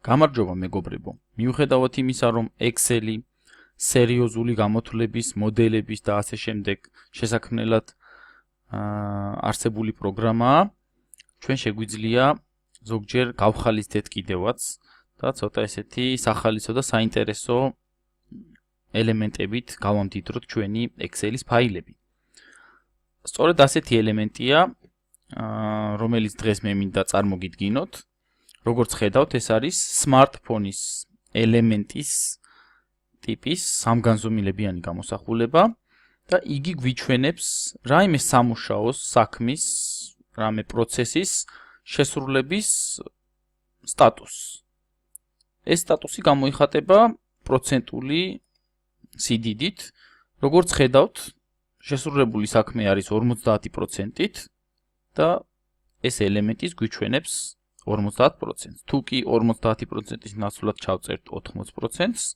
გამარჯობა მეგობრებო, მიუხედავად იმისა, რომ Excel-ი სერიოზული გამოთვლების, მოდელების და ასე შემდეგ შესაქმნელად არსებული პროგრამაა, ჩვენ შეგვიძლია ზოგჯერ გავხალისდეთ კიდევაც და ცოტა ესეთი სახალისო და საინტერესო ელემენტებით გავამდიდროთ ჩვენი Excel-ის ფაილები. სწორედ ასეთი ელემენტია, რომელიც დღეს მე მინდა წარმოგიდგინოთ. როგორც ხედავთ, ეს არის smartphone-ის ელემენტის ტიპის სამგანზომილებიანი გამოსახულება და იგი გვიჩვენებს რაიმე სამუშაოს, საქმის, რამე პროცესის შესრულების სტატუსს. ეს სტატუსი გამოიხატება პროცენტული სიდიდით. როგორც ხედავთ, შესრულებული საქმე არის 50%-ით და ეს ელემენტის გვიჩვენებს 50%. თუ კი 50%-ის ნაცვლად ჩავწერთ 80%-ს,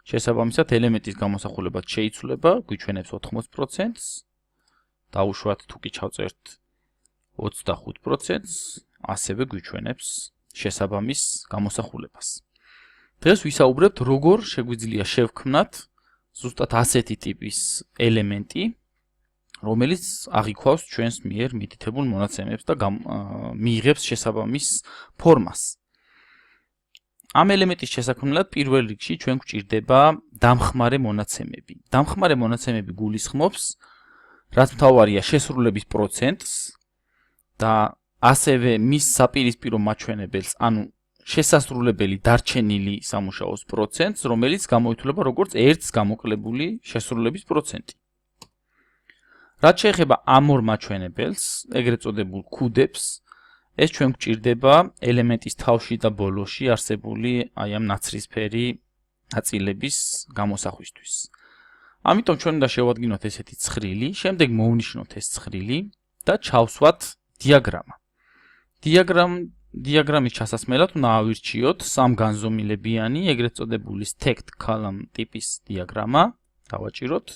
შესაბამისად ელემენტის გამოსახულებაც შეიცვლება, გვიჩვენებს 80%-ს, დაუშვათ თუ კი ჩავწერთ 25%-ს, ასევე გვიჩვენებს შესაბამის გამოსახულებას. დღეს ვისაუბრებთ, როგორ შეგვიძლია შევქმნათ ზუსტად ასეთი ტიპის ელემენტი, რომელიც აღიქვავს ჩვენს მიერ მითითებულ მონაცემებს და მიიღებს შესაბამის ფორმას. ამ ელემენტის შესაქმნელად პირველ რიგში ჩვენ გვჭირდება დამხმარე მონაცემები. დამხმარე მონაცემები გულისხმობს, რაც მთავარია შესრულების პროცენტს და ასევე მის საპირისპირო მაჩვენებელს, ანუ შესასრულებელი დარჩენილი სამუშაოს პროცენტს, რომელიც გამოითვლება როგორც ერთს გამოკლებული შესრულების პროცენტი. რაც შეეხება ამ ორ მაჩვენებელს, ეგრეთ წოდებულ ქუდებს, ეს ჩვენ გვჭირდება ელემენტის თავში და ბოლოში არსებული აი ამ ნაცრისფერი ნაწილების გამოსახვისთვის. ამიტომ ჩვენ უნდა შევადგინოთ ესეთი ცხრილი, შემდეგ მოვნიშნოთ ეს ცხრილი და ჩავსვათ დიაგრამა. დიაგრამის ჩასასმელად უნდა ავირჩიოთ სამგანზომილებიანი, ეგრეთ წოდებული stacked column ტიპის დიაგრამა, დავაჭიროთ.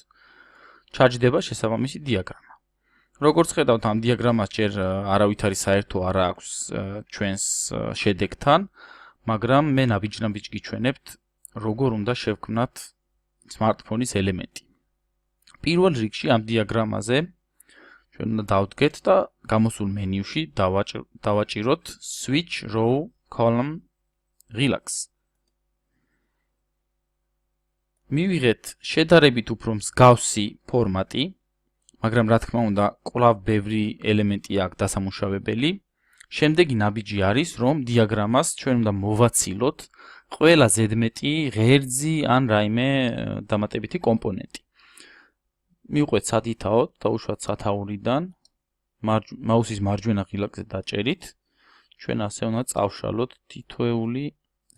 ჩაჯდება შესაბამისი დიაგრამა. როგორც ხედავთ, ამ დიაგრამას ჯერ არავითარი საერთო არ აქვს ჩვენს შედეგთან, მაგრამ მე ნაბიჯ-ნაბიჯ გიჩვენებთ, როგორ უნდა შევქმნათ smartphone-ის ელემენტი. პირველ რიგში ამ დიაგრამაზე ჩვენ უნდა დავდგეთ და გამოსულ მენიუში დავაჭიროთ switch row column relax. მივიღეთ შედარებით უფრო მსგავსი ფორმატი, მაგრამ რა თქმა უნდა, კვლავ ბევრი ელემენტი აქვს დასამუშავებელი. შემდეგი ნაბიჯი არის, რომ დიაგრამას ჩვენ უნდა მოვაცილოთ ყველა ზედმეტი ღერძი ან რაიმე დამატებითი კომპონენტი. მივყვეთ სადითაოდ, დაუშვათ სათაურიდან, მაუსის მარჯვენა ღილაკზე დაჭერით, ჩვენ ასე უნდა წავშალოთ თითოეული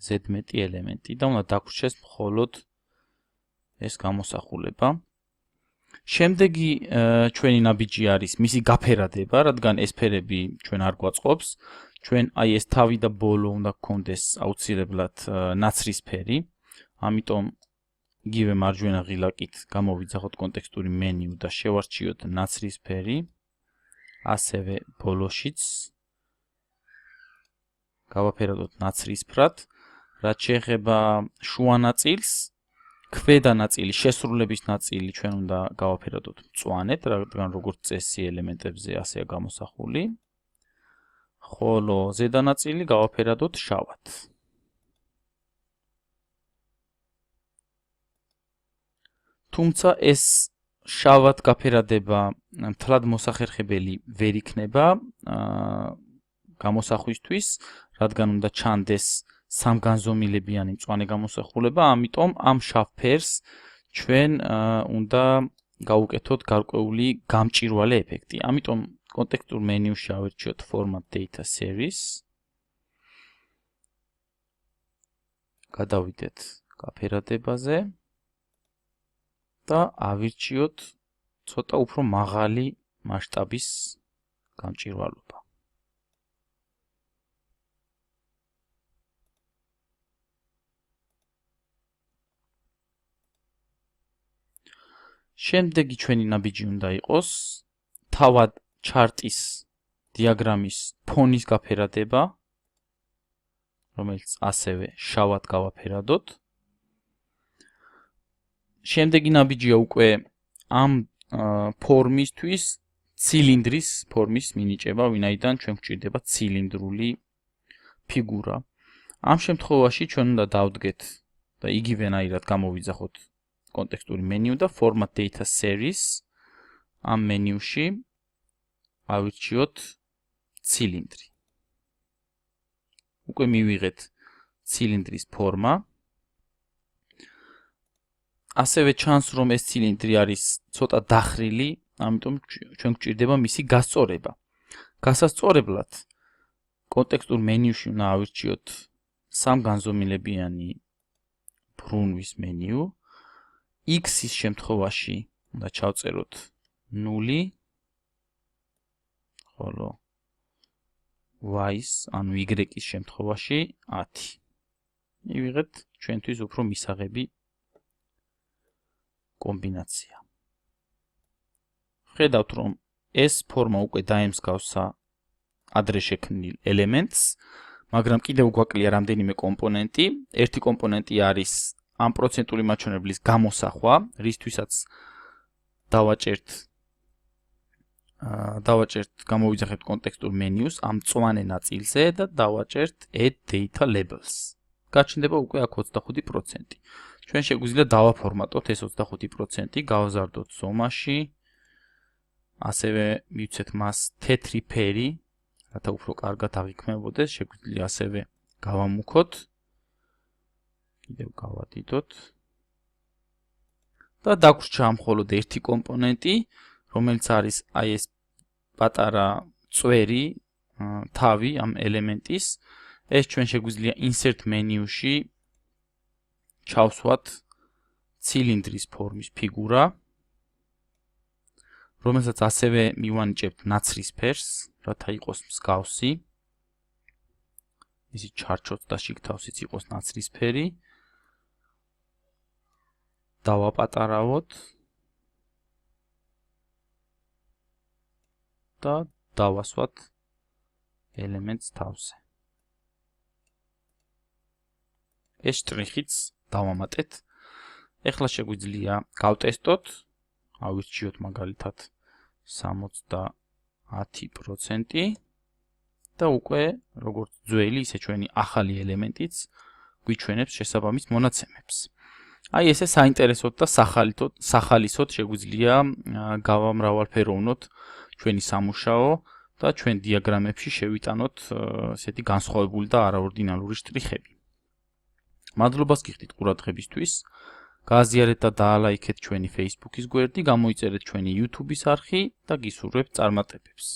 ზედმეტი ელემენტი და უნდა დაგვრჩეს მხოლოდ ეს გამოსახულება. შემდეგი ჩვენი ნაბიჯი არის მისი გაფერადება, რადგან ეს ფერები ჩვენ არ გვაწყობს. ჩვენ აი ეს თავი და ბოლო უნდა გქონდეს აუცილებლად ნაცრისფერი. ამიტომ იგივე მარჯვენა ღილაკით გამოვიძახოთ კონტექსტური მენიუ და შევარჩიოთ ნაცრისფერი. ასევე ბოლოშიც გავაფერადოთ ნაცრისფრად. რაც შეეხება შუა ნაწილს, ქვედა ნაწილი, შესრულების ნაწილი ჩვენ უნდა გავაფერადოთ მწვანედ, რადგან როგორც წესი ელემენტებზე ასეა გამოსახული. ხოლო ზედა ნაწილი გავაფერადოთ შავად. თუმცა ეს შავად გაფერადება მთლად მოსახერხებელი ვერ იქნება გამოსახვისთვის, რადგან უნდა ჩანდეს სამგანზომილებიანი მწვანე გამოსახულება, ამიტომ ამ შავ ფერს ჩვენ უნდა გავუკეთოთ გარკვეული გამჭვირვალე ეფექტი. ამიტომ კონტექსტურ მენიუში ავირჩიოთ format data series. გადავიდეთ გაფერადებაზე და ავირჩიოთ ცოტა უფრო მაღალი მასშტაბის გამჭვირვალობა. შემდეგი ჩვენი ნაბიჯი უნდა იყოს თავად ჩარტის დიაგრამის ფონის გაფერადება რომელიც ასევე შავად გავაფერადოთ. შემდეგი ნაბიჯია უკვე ამ ფორმისთვის ცილინდრის ფორმის მინიჭება, ვინაიდან ჩვენ გვჭირდება ცილინდრული ფიგურა. ამ შემთხვევაში ჩვენ უნდა დავდგეთ და იგივენაირად გამოვიძახოთ კონტექსტური მენიუ და Format Data Series ამ მენიუში ავირჩიოთ ცილინდრი. უკვე მივიღეთ ცილინდრის ფორმა. ასევე ჩანს, რომ ეს ცილინდრი არის ცოტა დახრილი, ამიტომ ჩვენ გვჭირდება მისი გასწორება. გასასწორებლად კონტექსტურ მენიუში უნდა ავირჩიოთ სამგანზომილებიანი ბრუნვის მენიუ. X-ის შემთხვევაში უნდა ჩავწეროთ 0, ხოლო Y-ის, ანუ Y-ის შემთხვევაში 10. მივიღეთ ჩვენთვის უფრო მისაღები კომბინაცია. ხედავთ, რომ ეს ფორმა უკვე დაემსგავსა ადრე შექმნილ ელემენტს, მაგრამ კიდევ გვაკლია რამდენიმე კომპონენტი. ერთი კომპონენტი არის ამ პროცენტული მაჩვენებლის გამოსახვა, რისთვისაც დავაჭერთ გამოვიძახებთ კონტექსტურ მენიუს ამ მწვანე ნაწილზე და დავაჭერთ add data labels. გაჩნდება უკვე აქ 25%. ჩვენ შეგვიძლია დავაფორმატოთ ეს 25%, გავაზარდოთ ზომაში. ასევე მივცეთ მას თეთრი ფერი, რათა უფრო კარგად აღიქმებოდეს, შეგვიძლია ასევე გავამუქოთ. კიდევ გავადიდოთ. და დაგვრჩა მხოლოდ ერთი კომპონენტი, რომელიც არის აი ეს პატარა წვერი, თავი ამ ელემენტის. ეს ჩვენ შეგვიძლია insert მენიუში ჩავსვათ ცილინდრის ფორმის ფიგურა, რომელსაც ასევე მივანიჭებთ ნაცრისფერს, რათა იყოს მსგავსი. ისი ჩარჩოც და შიგთავსიც იყოს ნაცრისფერი. დავაპატარავოთ და დავასვათ ელემენტს თავზე. ეს შტრიხიც დავამატეთ. ეხლა შეგვიძლია გავტესტოთ, ავირჩიოთ მაგალითად 70% და უკვე როგორც ძველი, ისე ჩვენი ახალი ელემენტიც გვიჩვენებს შესაბამის მონაცემებს. აი ესე საინტერესოდ და სახალისოდ შეგვიძლია გავამრავალფეროვნოთ ჩვენი სამუშაო და ჩვენ დიაგრამებში შევიტანოთ ესეთი განსხვავებული და არაორდინალური შტრიხები. მადლობას გიხდით ყურადღებისთვის. გააზიარეთ და დაალაიქეთ ჩვენი Facebook-ის გვერდი, გამოიწერეთ ჩვენი YouTube-ის არხი და გისურვებთ წარმატებებს.